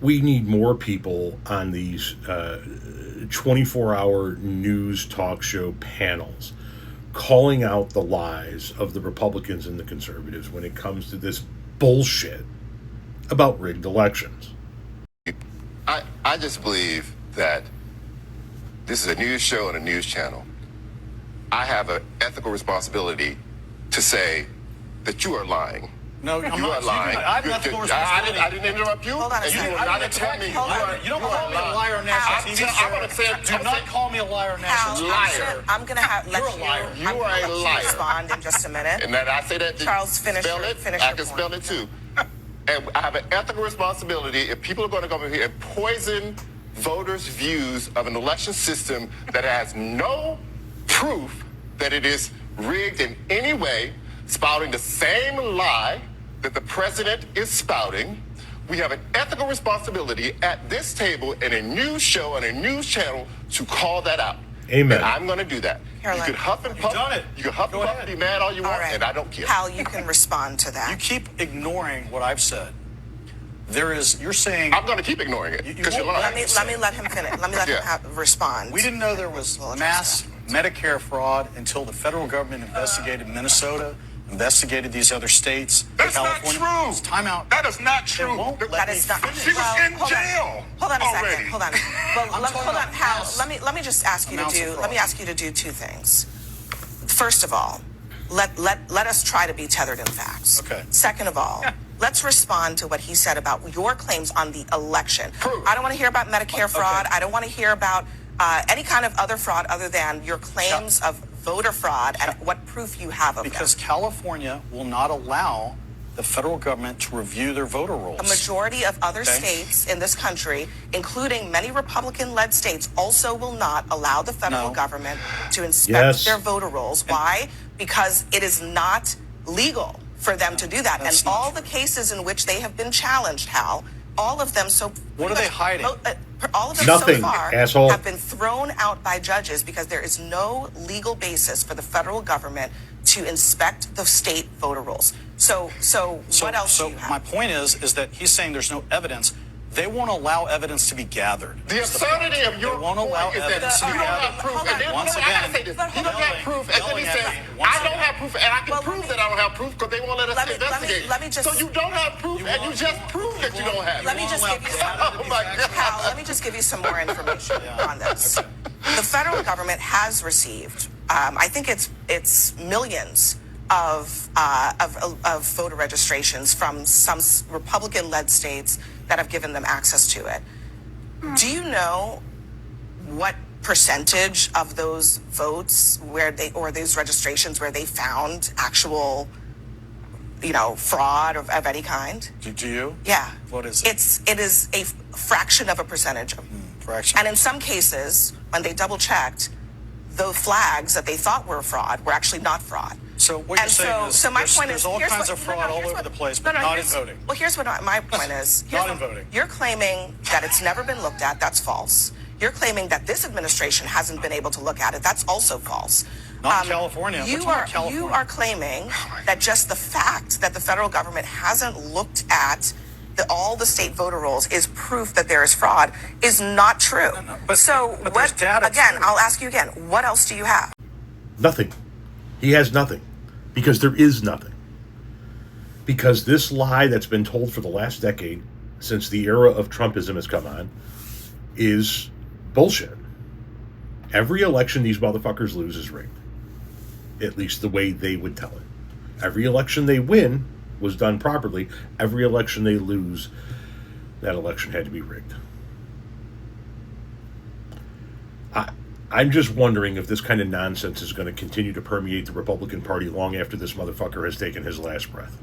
we need more people on these 24-hour news talk show panels calling out the lies of the Republicans and the conservatives when it comes to this bullshit about rigged elections. I just believe that this is a news show and a news channel. I have an ethical responsibility to say that you are lying. No, you are lying. I have an ethical responsibility. I didn't interrupt you. Hold on a You second. will not interrupt me. You don't call me a liar on national TV. I'm going to say it. Do not call me a liar on national TV. Liar. I'm going to let You're a liar. you. I'm You gonna are a let you liar. respond in just a minute. And then I say that. Charles, finish spell your- it. finish I your can point. spell it too. And I have an ethical responsibility. If people are going to come over here and poison voters' views of an election system that has no proof that it is rigged in any way, spouting the same lie that the president is spouting, we have an ethical responsibility at this table in a news show and a news channel to call that out. Amen. And I'm going to do that. Caroline. You can huff and puff. done it. You can huff Go and puff ahead. and be mad all you All want, right. and I don't care. Hal, you can respond to that. You keep ignoring what I've said. You're saying. I'm going to keep ignoring it because you're lying. let me let him finish. Let me let him respond. We didn't know there was mass Medicare fraud until the federal government investigated Minnesota, investigated these other states. That's not California. true. It's time out. That is not true. won't let That me is not. finish. She was in hold on. jail Hold on a already. second. Hold on. Well, I'm hold talking on, about Hal. mass- Let me just ask you to amounts of do. fraud. Let me ask you to do two things. First of all, let us try to be tethered in facts. Okay. Second of all, let's respond to what he said about your claims on the election. Prove. I don't want to hear about Medicare fraud. I don't want to hear about any kind of other fraud other than your claims of voter fraud and what proof you have of Because them. California will not allow the federal government to review their voter rolls. A majority of other Okay. states in this country, including many Republican-led states, also will not allow the federal No. government to inspect Yes. their voter rolls. Why? Because it is not legal for them to do that. And That's not all true. the cases in which they have been challenged, Hal, all of them so What are they hiding? all of them Nothing, so far asshole. have been thrown out by judges because there is no legal basis for the federal government to inspect the state voter rolls. So what else do you have? My point is that he's saying there's no evidence. They won't allow evidence to be gathered. The absurdity of your They won't allow point is that evidence to you be don't have gathered. proof. Hold And on. then, Once I gotta again, say this. You don't have proof, and then he yelling at says, me. Once I don't again. have proof, and I can Well, prove let that me- I don't have proof because they won't let us let me- investigate. let me just- So you don't have proof, and you just proved that you don't have Let me it. just give you some. Oh my God. Hal, let me just give you some more information on this. The federal government has received, I think it's millions of voter registrations from some Republican-led states that have given them access to it. Do you know what percentage of those votes or those registrations where they found actual, fraud of any kind? Do you? Yeah. What is it? It is a fraction of a percentage. Fraction. And in some cases, when they double checked, the flags that they thought were fraud were actually not fraud. So what you're And saying is so my there's- point there's is, all here's kinds what- of fraud all here's over what- the place, but not in here's- voting. Well, here's what my point is. Not in voting. You're claiming that it's never been looked at. That's false. You're claiming that this administration hasn't been able to look at it. That's also false. Not in California. We're You talking are about California. you are claiming that just the fact that the federal government hasn't looked at all the state voter rolls is proof that there is fraud is not true. but what? there's data Again, too. I'll ask you again. What else do you have? Nothing. He has nothing. Because there is nothing. Because this lie that's been told for the last decade, since the era of Trumpism has come on, is bullshit. Every election these motherfuckers lose is rigged. At least the way they would tell it. Every election they win was done properly. Every election they lose, that election had to be rigged. I'm just wondering if this kind of nonsense is going to continue to permeate the Republican Party long after this motherfucker has taken his last breath.